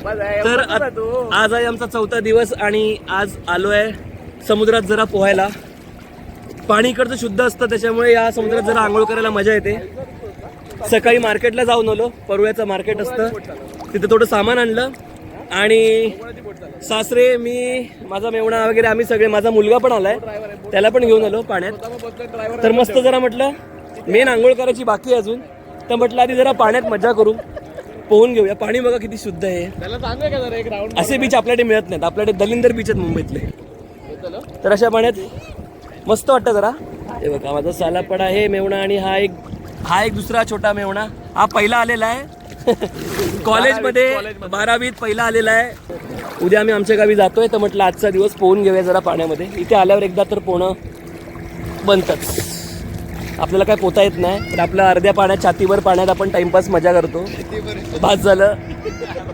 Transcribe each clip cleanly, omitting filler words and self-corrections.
तर आज आहे आमचा 4था दिवस आणि आज आलोय समुद्रात जरा पोहायला. पाणी इकडचं शुद्ध असतं त्याच्यामुळे या समुद्रात जरा आंघोळ करायला मजा येते. सकाळी मार्केटला जाऊन आलो, परुळ्याचं मार्केट असतं तिथे थोडं सामान आणलं आणि सासरे मी माझा मेवणा वगैरे आम्ही सगळे, माझा मुलगा पण आलाय त्याला पण घेऊन आलो पाण्यात. तर मस्त जरा म्हटलं मेन आंघोळ करायची बाकी अजून, तर म्हटलं आधी जरा पाण्यात मजा करू, पोहून घेऊया. पाणी बघा किती शुद्ध आहे. असे बीच आपल्याकडे मिळत नाहीत, आपल्याकडे दलिंदर बीच आहेत मुंबईतले. तर अशा पाण्यात मस्त वाटतं जरा. हे बघा माझा सालापडा आहे मेवणा आणि हा एक दुसरा छोटा मेवणा. हा पहिला आलेला आहे कॉलेजमध्ये 12वीत पहिला आलेला आहे. उद्या आम्ही आमच्या गावी जातोय तर म्हटलं आजचा दिवस पोहून घेऊया जरा पाण्यामध्ये. इथे आल्यावर एकदा तर पोहणं बनतंच. आपल्याला काय पोहता येत नाही तर आपलं अर्ध्या पाण्यात छातीवर पाण्यात आपण टाइमपास मजा करतो. भास झालं.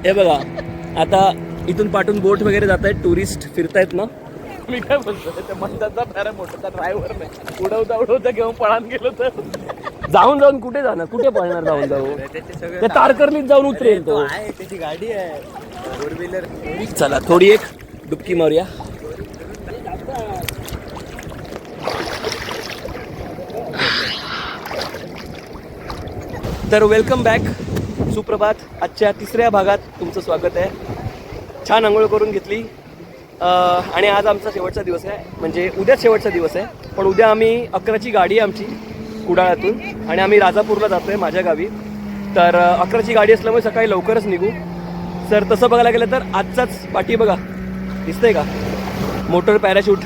हे बघा आता इथून पाठून बोट वगैरे जात आहेत, टुरिस्ट फिरतायत ना. मी काय बोलतोय त्या मंदाचा फार मोठा ड्रायव्हर नाही, उडवता घेऊन पळान गेलो तर जाऊन कुठे जाणार, कुठे पळणार जाऊन त्या तारकर्लीत जाऊन उतरेल तो. त्याची गाडी आहे 4 व्हीलर. चला थोडी एक डुबकी मारूया. तर वेलकम बॅक, सुप्रभात. आजच्या 3ऱ्या भागात तुमचं स्वागत आहे. छान आंघोळ करून घेतली आणि आज आमचा शेवटचा दिवस आहे, म्हणजे उद्या शेवटचा दिवस आहे. पण उद्या आम्ही 11ची गाडी आहे आमची कुडाळातून आणि आम्ही राजापूरला जातो आहे माझ्या गावी. तर 11ची गाडी असल्यामुळे सकाळी लवकरच निघू. सर तसं बघायला गेलं तर आजचाच पाठी बघा दिसतंय का, मोटर पॅराशूट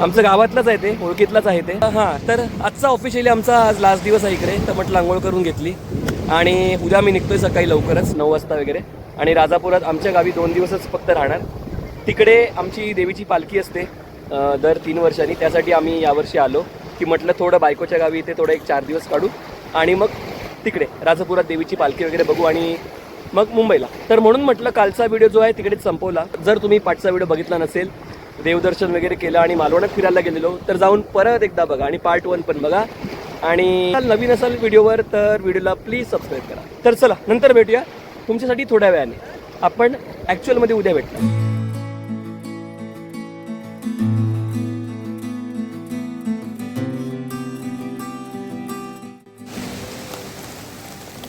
आमचं गावातलंच आहे, ते ओळखीतलंच आहे ते. हां तर आजचा ऑफिशियली आमचा आज लास्ट दिवस आहे इकडे. तर म्हटलं आंघोळ करून घेतली आणि उद्या मी निघतोय सकाळी लवकरच 9 वाजता वगैरे. आणि राजापुरात आमच्या गावी 2 दिवसच फक्त राहणार. तिकडे आमची देवीची पालखी असते दर 3 वर्षांनी, त्यासाठी आम्ही यावर्षी आलो की म्हटलं थोडं बायकोच्या गावी इथे थोडं 1-4 दिवस काढू आणि मग तिकडे राजापुरात देवीची पालखी वगैरे बघू आणि मग मुंबईला. तर म्हणून म्हटलं कालचा व्हिडिओ जो आहे तिकडेच संपवला. जर तुम्ही पाठचा व्हिडिओ बघितला नसेल, देवदर्शन वगैरे केलं आणि मालवणात फिरायला गेलेलो, तर जाऊन परत एकदा बघा आणि पार्ट 1 पण बघा. आणि नवीन असाल व्हिडिओवर तर व्हिडिओला प्लीज सबस्क्राईब करा. तर चला नंतर भेटूया तुमच्यासाठी थोड्या वेळाने. आपण ॲक्च्युअलमध्ये उद्या भेटतो.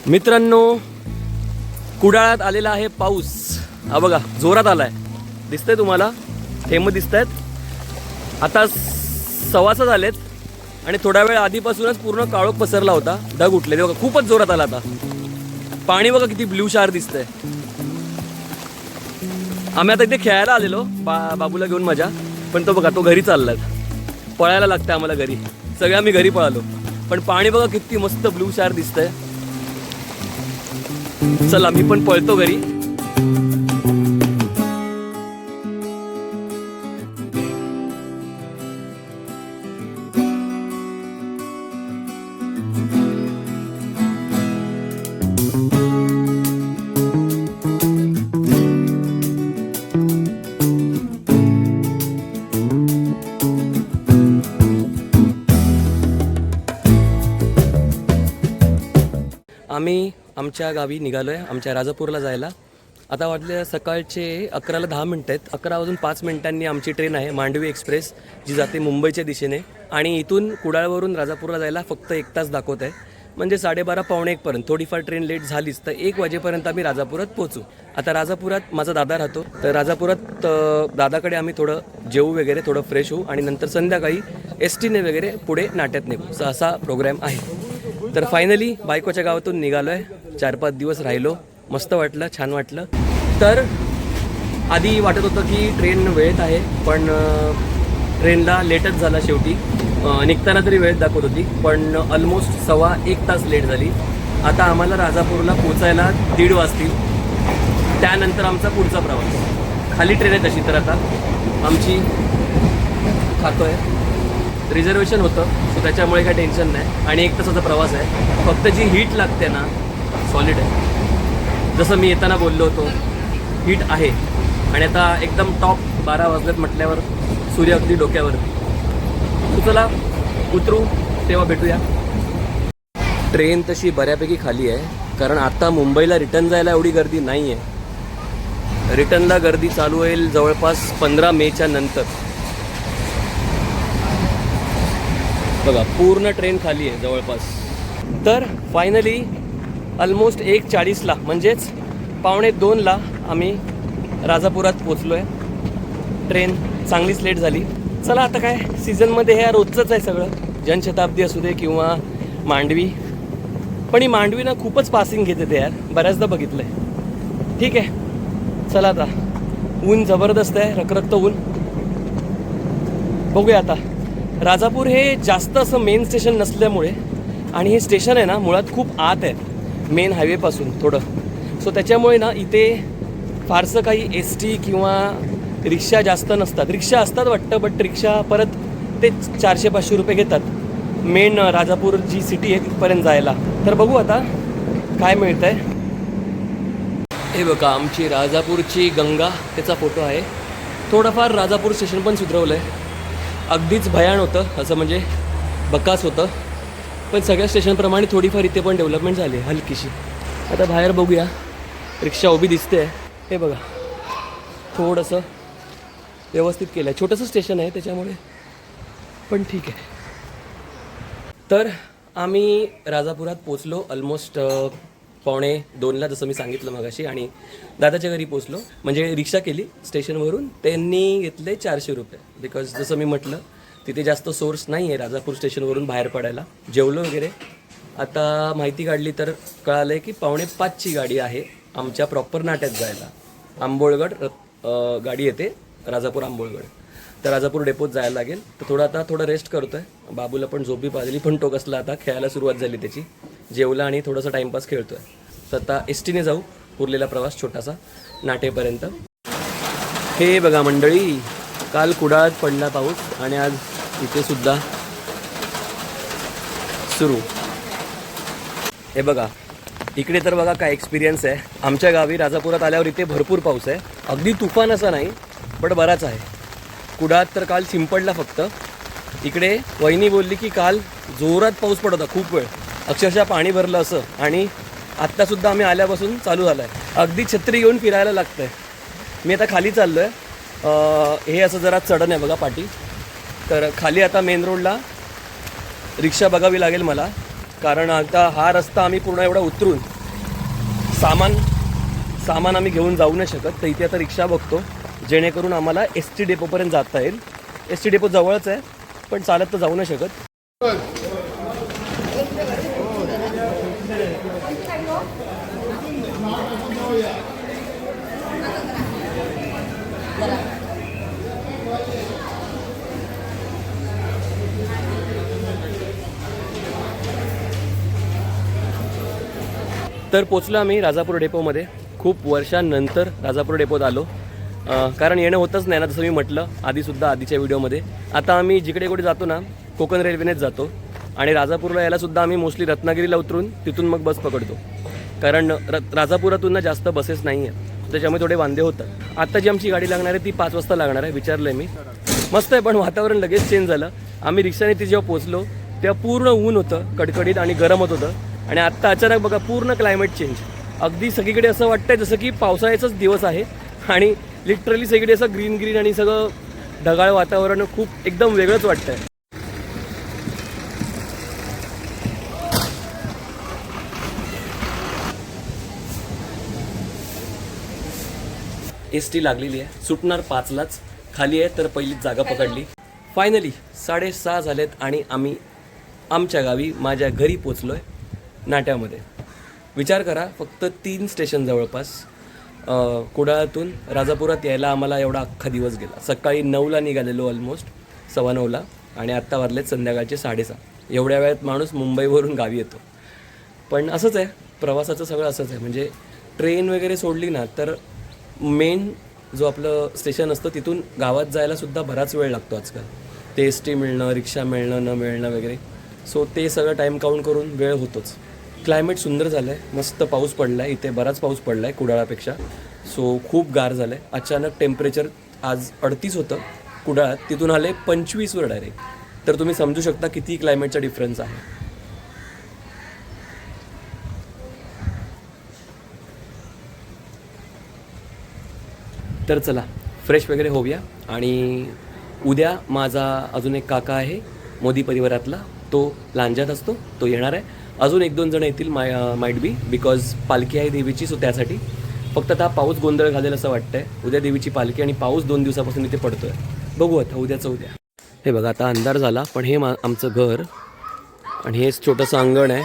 मित्रांनो कुडाळात आलेला आहे पाऊस. हा बघा जोरात आलाय, दिसतंय तुम्हाला, थेंब दिसत आहेत. आता 6:15 झालेत आणि थोडा वेळ आधीपासूनच पूर्ण काळोख पसरला होता, ढग उठलेले बघा, खूपच जोरात आला. आता पाणी बघा किती ब्ल्यू शार दिसतंय. आम्ही आता इथे खेळायला आलेलो बाबूला घेऊन माझ्या, पण तो बघा तो घरी चाललाय. पळायला लागतंय आम्हाला घरी, सगळे आम्ही घरी पळालो. पण पाणी बघा किती मस्त ब्ल्यू शार दिसतंय. चला मी पण पळतो घरी. आम्ही आमच्या गावी निघालो आहे, आमच्या राजापूरला जायला. आता वाजले सकाळचे 11:10 आहेत. 11:05 आमची ट्रेन आहे मांडवी एक्सप्रेस, जी जाते मुंबईच्या दिशेने. आणि इथून कुडाळवरून राजापूरला जायला फक्त 1 तास दाखवत आहे, म्हणजे 12:30 पावणे 1पर्यंत. थोडीफार ट्रेन लेट झालीच तर 1 वाजेपर्यंत आम्ही राजापुरात पोहोचू. आता राजापुरात माझा दादा राहतो, तर राजापुरात दादाकडे आम्ही थोडं जेवू वगैरे, थोडं फ्रेश होऊ आणि नंतर संध्याकाळी STने वगैरे पुढे नाट्यात निघू, असा प्रोग्राम आहे. तर फायनली बायकोच्या गावातून निघालो आहे. 4-5 दिवस राहिलो, मस्त वाटलं, छान वाटलं. तर आधी वाटत होतं की ट्रेन वेळेत आहे, पण ट्रेनला लेटच झाला शेवटी. निघताना तरी वेळेत दाखवत होती, पण ऑलमोस्ट 1.25 तास लेट झाली. आता आम्हाला राजापूरला पोचायला 1:30 वाजतील. त्यानंतर आमचा पुढचा प्रवास. खाली ट्रेन आहे तशी तर आता आमची, खातो आहे, रिझर्वेशन होतं, सो त्याच्यामुळे काही टेन्शन नाही. आणि 1 तासाचा प्रवास आहे. फक्त जी हीट लागते ना सॉलिड आहे, जसं मी येताना बोललो होतो, हीट आहे. आणि आता एकदम टॉप 12 वाजलेत म्हटल्यावर सूर्य अगदी डोक्यावर. तू चला उतरू तेव्हा भेटूया. ट्रेन तशी बऱ्यापैकी खाली आहे, कारण आता मुंबईला रिटर्न जायला एवढी गर्दी नाही आहे. रिटर्नला गर्दी चालू होईल जवळपास 15 मेच्या नंतर. बघा पूर्ण ट्रेन खाली आहे जवळपास. तर फायनली ऑलमोस्ट 1:40ला म्हणजेच 1:45ला आम्ही राजापुरात पोचलो आहे. ट्रेन चांगलीच लेट झाली. चला आता काय सीझनमध्ये हे रोजचंच आहे सगळं, जनशताब्दी असू दे किंवा मांडवी. पण ही मांडवी ना खूपच पासिंग घेते ते यार, बऱ्याचदा बघितलं आहे. ठीक आहे चला आता, ऊन जबरदस्त आहे, रखरखतं ऊन. बघूया आता. राजापूर हे जास्त असं मेन स्टेशन नसल्यामुळे, आणि हे स्टेशन आहे ना मुळात खूप आत आहे मेन हायवेपासून थोडं, सो त्याच्यामुळे ना इथे फारसं काही एस टी किंवा रिक्षा जास्त नसतात. रिक्षा असतात वाटतं, बट रिक्षा परत ते 400-500 रुपये घेतात मेन राजापूर जी सिटी आहे तिथपर्यंत जायला. तर बघू आता काय मिळतं आहे. हे बघा आमची राजापूरची गंगा, त्याचा फोटो आहे. थोडंफार राजापूर स्टेशन पण सुधरवलं आहे. अगदीच भयान होतं, असं म्हणजे बकास होतं, पण सगळ्या स्टेशनप्रमाणे थोडीफार इथे पण डेव्हलपमेंट झाली आहे हलकीशी. आता बाहेर बघूया, रिक्षा उभी दिसते आहे. हे बघा थोडंसं व्यवस्थित केलं आहे. छोटंसं स्टेशन आहे त्याच्यामुळे, पण ठीक आहे. तर आम्ही राजापुरात पोचलो ऑलमोस्ट 1:45ला, जसं मी सांगितलं मगाशी. आणि दादाच्या घरी पोचलो, म्हणजे रिक्षा केली स्टेशनवरून. त्यांनी घेतले 400 रुपये, बिकॉज जसं मी म्हटलं तिथे जास्त सोर्स नाही आहे राजापूर स्टेशनवरून बाहेर पडायला. जेवलो वगैरे. आता माहिती काढली तर कळालं आहे की 4:45ची गाडी आहे आमच्या प्रॉपर नाट्यात जायला. आंबोळगड गाडी येते, राजापूर आंबोळगड. तर राजापूर डेपोत जायला लागेल. तर थोडं रेस्ट करतो आहे. बाबूला पण झोपी पाजली, पण तो कसला आता खेळायला सुरुवात झाली त्याची. जेवला आणि थोडंसं टाईमपास खेळतो आहे. तर आता एस टीने जाऊ, उरलेला प्रवास छोटासा नाटेपर्यंत. हे बघा मंडळी, काल कुडाळात पडला पाऊस आणि आज इथे सुद्धा सुरू. हे बघा इकडे तर बघा काय एक्सपिरियन्स आहे. आमच्या गावी राजापुरात आल्यावर इथे भरपूर पाऊस आहे. अगदी तुफान असा नाही, पण बराच आहे. कुडाळात तर काल शिंपडला फक्त. इकडे वहिनी बोलली की काल जोरात पाऊस पडत होता खूप वेळ, अक्षरशः पाणी भरलं असं. आणि आत्तासुद्धा आम्ही आल्यापासून चालू झालं आहे. अगदी छत्री घेऊन फिरायला लागतं आहे. मी आता खाली चाललो आहे. हे असं जरा चढण आहे बघा पाठी. तर खाली आता मेन रोडला रिक्षा बघावी लागेल मला, कारण आता हा रस्ता आम्ही पूर्ण एवढा उतरून सामान आम्ही घेऊन जाऊ नाही शकत. तर इथे आता रिक्षा बघतो, जेणेकरून आम्हाला एस टी डेपोपर्यंत जाता येईल. एस टी डेपो जवळच आहे, पण चालत तर जाऊ नाही शकत. तर पोचलो आम्ही राजापूर डेपोमध्ये. खूप वर्षांनंतर राजापूर डेपोत आलो, कारण येणं होतच नाही ना, जसं मी म्हटलं आधीच्या व्हिडिओमध्ये. आता आम्ही जिकडे कुठे जातो ना, कोकण रेल्वेनेच जातो. आणि राजापूरला यायलासुद्धा आम्ही मोस्टली रत्नागिरीला उतरून तिथून मग बस पकडतो, कारण राजापुरातून ना जास्त बसेस नाही आहेत, त्याच्यामुळे थोडे वांदे होतात. आता जी आमची गाडी लागणार आहे ती 5 वाजता लागणार आहे, विचारलं आहे मी. मस्त आहे, पण वातावरण लगेच चेंज झालं. आम्ही रिक्षाने ती जेव्हा पोचलो तेव्हा पूर्ण ऊन होतं, कडकडीत आणि गरम होत होतं. आणि आत्ता अचानक बघा पूर्ण क्लायमेट चेंज. अगदी सगळीकडे असं वाटतंय जसं की पावसाळ्याचाच दिवस आहे. आणि लिटरली सगळीकडे असं ग्रीन आणि सगळं ढगाळ वातावरण, खूप एकदम वेगळंच वाटतंय. एस टी लागलेली आहे, सुटणार 5लाच. खाली आहे तर पहिलीच जागा पकडली. फायनली 6:30 झालेत आणि आम्ही आमच्या गावी, माझ्या घरी पोचलो आहे नाट्यामध्ये. विचार करा, फक्त 3 स्टेशन जवळपास. कुडाळातून राजापुरात यायला आम्हाला एवढा अख्खा दिवस गेला. सकाळी 9ला निघालेलो, ऑलमोस्ट 9:15ला, आणि आत्ता वाजलेत संध्याकाळचे 6:30. एवढ्या वेळात माणूस मुंबईवरून गावी येतो. पण असंच आहे प्रवासाचं, सगळं असंच आहे. म्हणजे ट्रेन वगैरे सोडली ना तर मेन जो आपलं स्टेशन असतं तिथून गावात जायला सुद्धा बराच वेळ लागतो आजकाल. ते एस टी मिळणं, रिक्षा मिळणं न मिळणं वगैरे. सो ते सगळं टाईम काउंट करून वेळ होतोच. क्लायमेट सुंदर झालं आहे, मस्त पाऊस पडला आहे. इथे बराच पाऊस पडला आहे कुडाळापेक्षा. सो खूप गार झालं आहे. अचानक टेम्परेचर आज 38 होतं कुडाळात, तिथून आले 25वर डायरेक्ट. तर तुम्ही समजू शकता किती क्लायमेटचा डिफरन्स आहे. तर चला फ्रेश वगैरे होऊया. आणि उद्या माझा अजून एक काका आहे मोदी परिवारातला, तो लांजात असतो, तो येणार आहे. अजून 1-2 जण येतील माइट बी, बिकॉज पालखी आहे देवीची, सो त्यासाठी. फक्त आता पाऊस गोंधळ घालेल असं वाटतंय. उद्या देवीची पालखी आणि पाऊस 2 दिवसापासून इथे पडतोय. बघू आता उद्याचं उद्या. हे बघा आता अंधार झाला, पण हे आमचं घर आणि हेच छोटंसं अंगण आहे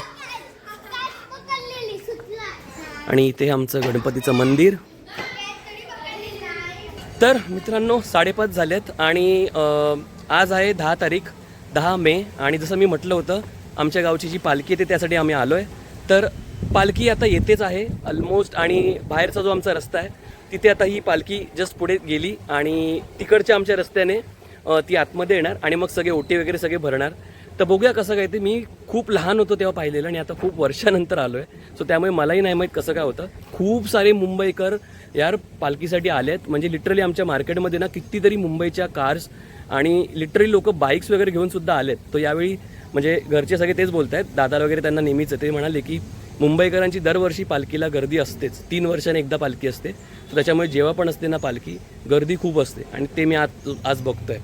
आणि इथे आमचं गणपतीचं मंदिर. तर मित्रांनो 5:30 झालेत आणि आज आहे 10 तारीख 10 मे. आणि जसं मी म्हटलं होतं आमच्या गावची जी पालखी येते त्यासाठी आम्ही आलो आहे. तर पालखी आता येतेच आहे ऑलमोस्ट. आणि बाहेरचा जो आमचा रस्ता आहे तिथे आता ही पालखी जस्ट पुढे गेली आणि तिकडच्या आमच्या रस्त्याने ती आतमध्ये येणार आणि मग सगळे ओटी वगैरे सगळे भरणार. तर बघूया कसं काय ते. मी खूप लहान होतो तेव्हा पाहिलेलं आणि आता खूप वर्षानंतर आलो आहे, सो त्यामुळे मलाही नाही माहीत कसं काय होतं. खूप सारे मुंबईकर यार पालखीसाठी आले आहेत. म्हणजे लिटरली आमच्या मार्केटमध्ये ना कितीतरी मुंबईच्या कार्स आणि लिटरली लोक बाईक्स वगैरे घेऊन सुद्धा आलेत. तो यावेळी म्हणजे घरचे सगळे तेच बोलत आहेत, दादा वगैरे त्यांना नेहमीच ते म्हणाले की मुंबईकरांची दरवर्षी पालखीला गर्दी असतेच, 3 वर्षांनी एकदा पालखी असते. सो त्याच्यामुळे जेव्हा पण असते ना पालखी गर्दी खूप असते आणि ते मी आज बघतोय.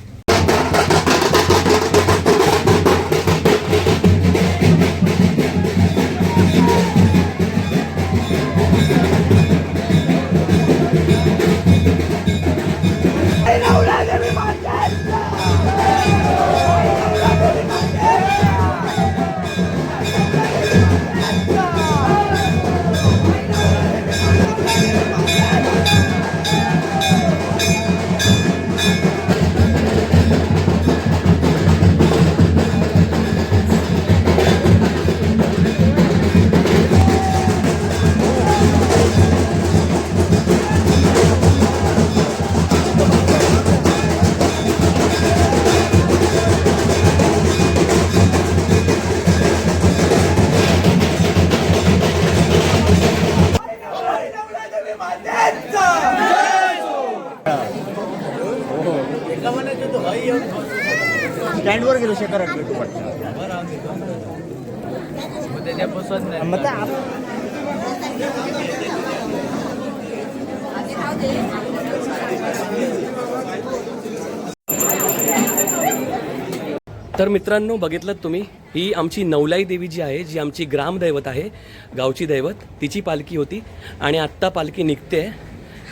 स्टँडवर गेलो शेखर त्याच्यापासून तर मित्रांनो बघितलं तुम्ही, ही आमची नवलाई देवी जी आहे, जी आमची ग्रामदैवत आहे, गावची दैवत, तिची पालखी होती आणि आत्ता पालखी निघते.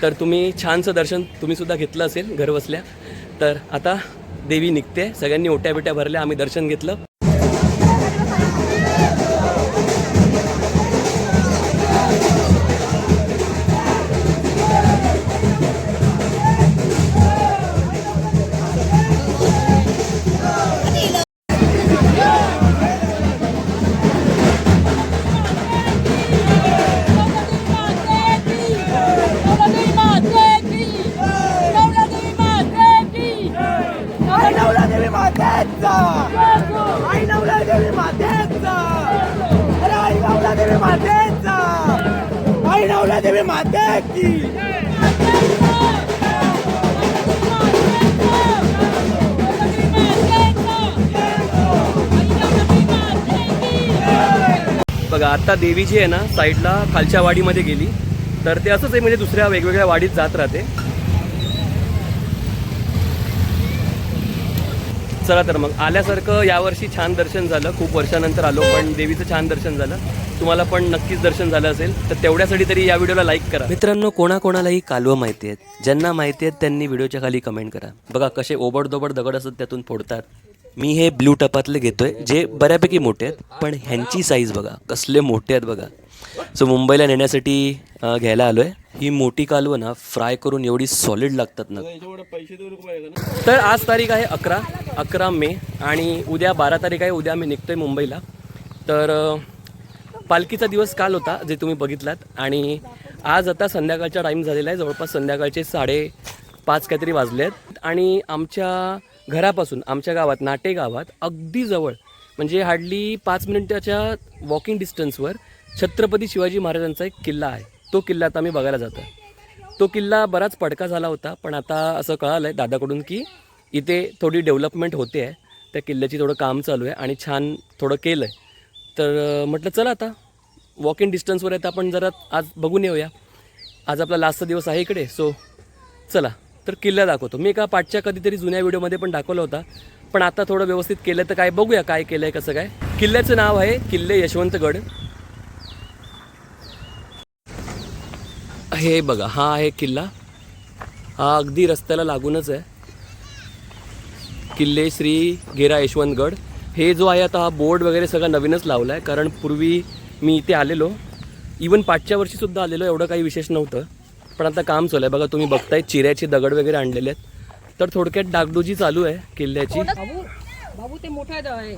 तर तुम्ही छानसं दर्शन तुम्हीसुद्धा घेतलं असेल घर बसल्या. तर आता देवी निघते, सगळ्यांनी ओट्या बिट्या भरल्या, आम्ही दर्शन घेतलं. बघा आता देवी जी आहे ना साईडला खालच्या वाडीमध्ये गेली. तर ते असंच आहे, म्हणजे दुसऱ्या वेगवेगळ्या वाडीत जात राहते. चला तर मग आल्यासारखं यावर्षी छान दर्शन झालं. खूप वर्षानंतर आलो पण देवीचं छान दर्शन झालं. तुम्हाला पण नक्कीच दर्शन झालं असेल तर तेवढ्यासाठी तरी या व्हिडिओला लाईक करा. मित्रांनो कोणाकोणालाही कालवं माहिती आहेत, ज्यांना माहिती आहेत त्यांनी व्हिडिओच्या खाली कमेंट करा. बघा कसे ओबडदोबड दगड असत त्यातून फोडतात. मी हे ब्ल्यू टपातले घेतोय जे बऱ्यापैकी मोठे आहेत, पण ह्यांची साईज बघा कसले मोठे आहेत बघा. सो मुंबईला नेण्यासाठी घ्यायला आलो आहे. ही मोठी कालवं ना फ्राय करून एवढी सॉलिड लागतात ना. तर आज तारीख आहे 11 मे आणि उद्या 12 तारीख आहे. उद्या आम्ही निघतोय मुंबईला. तर पालखीचा दिवस काल होता जे तुम्ही बघितलात आणि आज आता संध्याकाळचा टाईम झालेला आहे. जवळपास संध्याकाळचे 5:30 काहीतरी वाजले आहेत आणि आमच्या घरापासून आमच्या गावात नाटे गावात अगदी जवळ म्हणजे हार्डली 5 मिनिटाच्या वॉकिंग डिस्टन्सवर छत्रपती शिवाजी महाराजांचा एक किल्ला आहे. तो किल्ला आता आम्ही बघायला जातो. तो किल्ला बराच पडका झाला होता पण आता असं कळालं आहे दादाकडून की इथे थोडी डेव्हलपमेंट होते आहे. त्या किल्ल्याची थोडं काम चालू आहे आणि छान थोडं केलं आहे. तर म्हटलं चला आता वॉकिंग डिस्टन्सवर आहे तर आपण जरा आज बघून येऊया. आज आपला लास्टचा दिवस आहे इकडे. सो चला तर किल्ला दाखवतो. मी एका पाठच्या कधीतरी जुन्या व्हिडिओमध्ये पण दाखवला होता, पण आता थोडं व्यवस्थित केलं तर काय बघूया काय केलं आहे कसं काय. किल्ल्याचं नाव आहे किल्ले यशवंतगड. हे बघा, हा आहे किल्ला. हा अगदी रस्त्याला लागूनच आहे. किल्ले श्री गेरा यशवंतगड. हे जो आहे आता हा बोर्ड वगैरे सगळा नवीनच लावला आहे, कारण पूर्वी मी इथे आलेलो, इवन पाठच्या वर्षीसुद्धा आलेलो, एवढं काही विशेष नव्हतं. पण आता काम चालू आहे बघा, तुम्ही बघताय चिऱ्याचे दगड वगैरे आणलेले आहेत. तर थोडक्यात डागडुजी चालू आहे किल्ल्याची. बाबू ते मोठा आहे.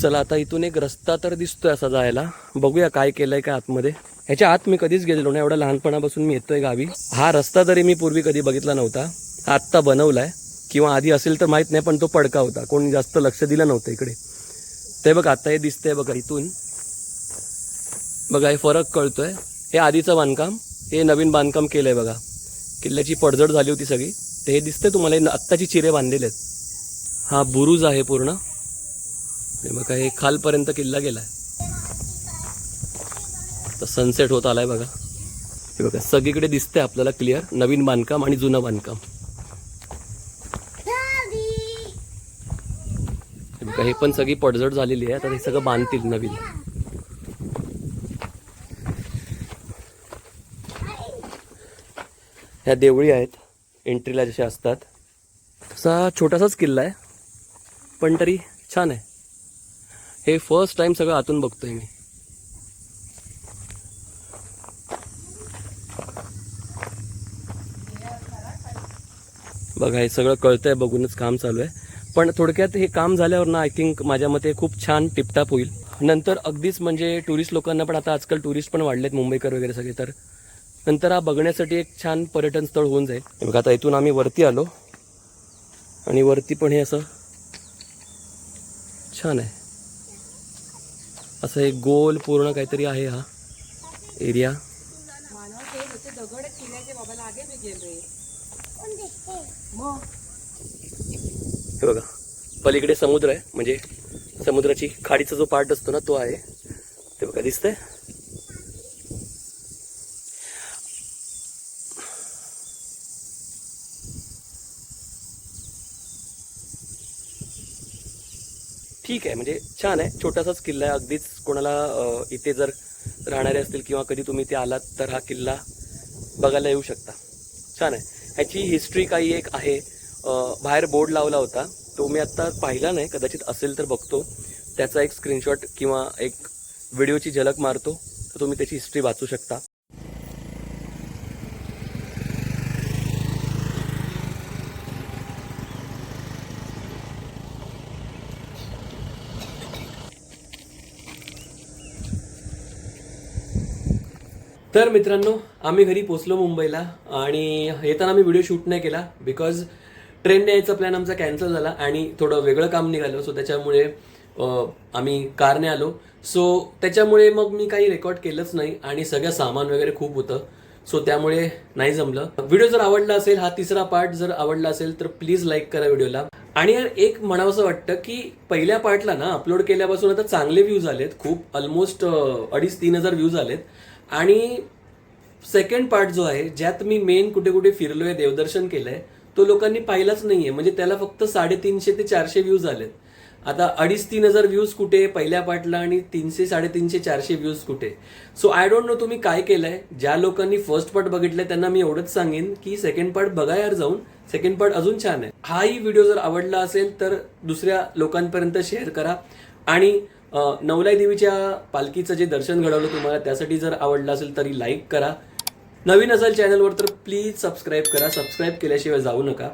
चला आता इथून एक रस्ता तर दिसतोय असा जायला, बघूया काय केलंय काय आतमध्ये. ह्याच्या आत मी कधीच गेलेलो नाही, एवढ्या लहानपणापासून मी येतोय गावी. हा रस्ता तरी मी पूर्वी कधी बघितला नव्हता, हा आत्ता बनवलाय किंवा आधी असेल तर माहित नाही, पण तो पडका होता, कोणी जास्त लक्ष दिलं नव्हतं इकडे. ते बघा आता हे दिसतंय बघा, इथून बघा हे फरक कळतोय. हे आधीचं बांधकाम, हे नवीन बांधकाम केलंय बघा. किल्ल्याची पडझड झाली होती सगळी, ते हे दिसतंय तुम्हाला, हे आत्ताची चिरे बांधलेले आहेत. हा बुरुज आहे पूर्ण, हे बघा हे खालपर्यंत किल्ला गेलाय. तर सनसेट होत आलाय बघा. हे बघा सगळीकडे दिसतंय आपल्याला क्लिअर नवीन बांधकाम आणि जुनं बांधकाम. हे बघा हे पण सगळी पडझड झालेली आहे, आता हे सगळं बांधतील नवीन. ह्या देवळी आहेत एंट्रीला जसे असतात, तसा छोटासाच किल्ला आहे पण तरी छान आहे. हे फर्स्ट टाइम सगळं आतून बघतोय मी. बघा हे सगळं कळतंय, बघूनच काम चालू आहे. पण थोडक्यात हे काम झाल्यावर ना आय थिंक माझ्या मते खूप छान टिपटाप होईल. नंतर अगदीच म्हणजे टुरिस्ट लोकांना पण, आता आजकाल टुरिस्ट पण वाढलेत मुंबईकर वगैरे सगळे, तर नंतर हा बघण्यासाठी एक छान पर्यटन स्थळ होऊन जाईल. बघा आता इथून आम्ही वरती आलो आणि वरती पण हे असं छान आहे, असं एक गोल पूर्ण काहीतरी आहे हा एरिया. हे बघा पलीकडे समुद्र आहे, म्हणजे समुद्राची खाडीचा जो पार्ट असतो ना तो आहे. ते बघा दिसतंय. ठीक आहे, म्हणजे छान आहे, छोटासाच किल्ला आहे. अगदीच कोणाला इथे जर राहणारे असतील किंवा कधी तुम्ही इथे आलात तर हा किल्ला बघायला येऊ शकता. छान आहे. ह्याची हिस्ट्री काही एक आहे, बाहेर बोर्ड लावला होता, तो मी आत्ता पाहिला नाही, कदाचित असेल तर बघतो. त्याचा एक स्क्रीनशॉट किंवा एक व्हिडिओची झलक मारतो, तर तुम्ही त्याची हिस्ट्री वाचू शकता. तर मित्रांनो आम्ही घरी पोचलो मुंबईला, आणि येताना आम्ही व्हिडिओ शूट नाही केला बिकॉज ट्रेनने यायचा प्लॅन आमचा कॅन्सल झाला आणि थोडं वेगळं काम निघालं. सो त्याच्यामुळे आम्ही कारने आलो. सो त्याच्यामुळे मग मी काही रेकॉर्ड केलंच नाही, आणि सगळं सामान वगैरे खूप होतं, सो त्यामुळे नाही जमलं. व्हिडिओ जर आवडला असेल, हा तिसरा पार्ट जर आवडला असेल तर प्लीज लाईक करा व्हिडिओला. आणि यार एक म्हणावंसं वाटतं की पहिल्या पार्टला ना अपलोड केल्यापासून आता चांगले व्ह्यूज आलेत, खूप ऑलमोस्ट 2,500-3,000 व्ह्यूज आलेत. आणि सेकंड पार्ट जो आहे, ज्यात मी मेन कुठे कुठे फिरलोय, देवदर्शन केलंय, तो लोकांनी पाहिलाच नाहीये. म्हणजे त्याला फक्त 350 ते 400 व्ह्यूज आलेत. आता 2,500-3,000 व्ह्यूज कुठे पहिल्या पार्टला, आणि 300-350-400 व्ह्यूज कुठे. सो आय डोंट नो तुम्ही काय केलंय. ज्या लोकांनी फर्स्ट पार्ट बघितलंय त्यांना मी एवढंच सांगेन की सेकंड पार्ट बघा यार जाऊन, सेकंड पार्ट अजून छान आहे. हाही व्हिडिओ जर आवडला असेल तर दुसऱ्या लोकांपर्यंत शेअर करा. आणि नवलाई देवीच्या पालखीचं जे दर्शन घडवलं तुम्हाला, त्यासाठी जर आवडलं असेल तरी लाईक करा. नवीन असेल चॅनलवर तर प्लीज सबस्क्राईब करा, सबस्क्राईब केल्याशिवाय जाऊ नका.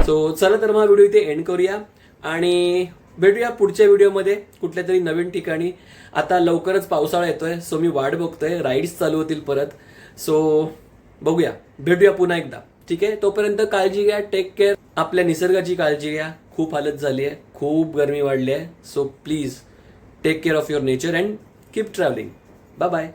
सो चला तर मग व्हिडिओ इथे एंड करूया आणि भेटूया पुढच्या व्हिडिओमध्ये कुठल्या तरी नवीन ठिकाणी. आता लवकरच पावसाळा येतोय, सो मी वाट बघतोय, राईड्स चालू होतील परत. सो बघूया, भेटूया पुन्हा एकदा. ठीक आहे, तोपर्यंत काळजी घ्या, टेक केअर. आपल्या निसर्गाची काळजी घ्या, खूप हालत झाली आहे, खूप गरमी वाढली आहे. So please take care of your nature and keep travelling. Bye bye.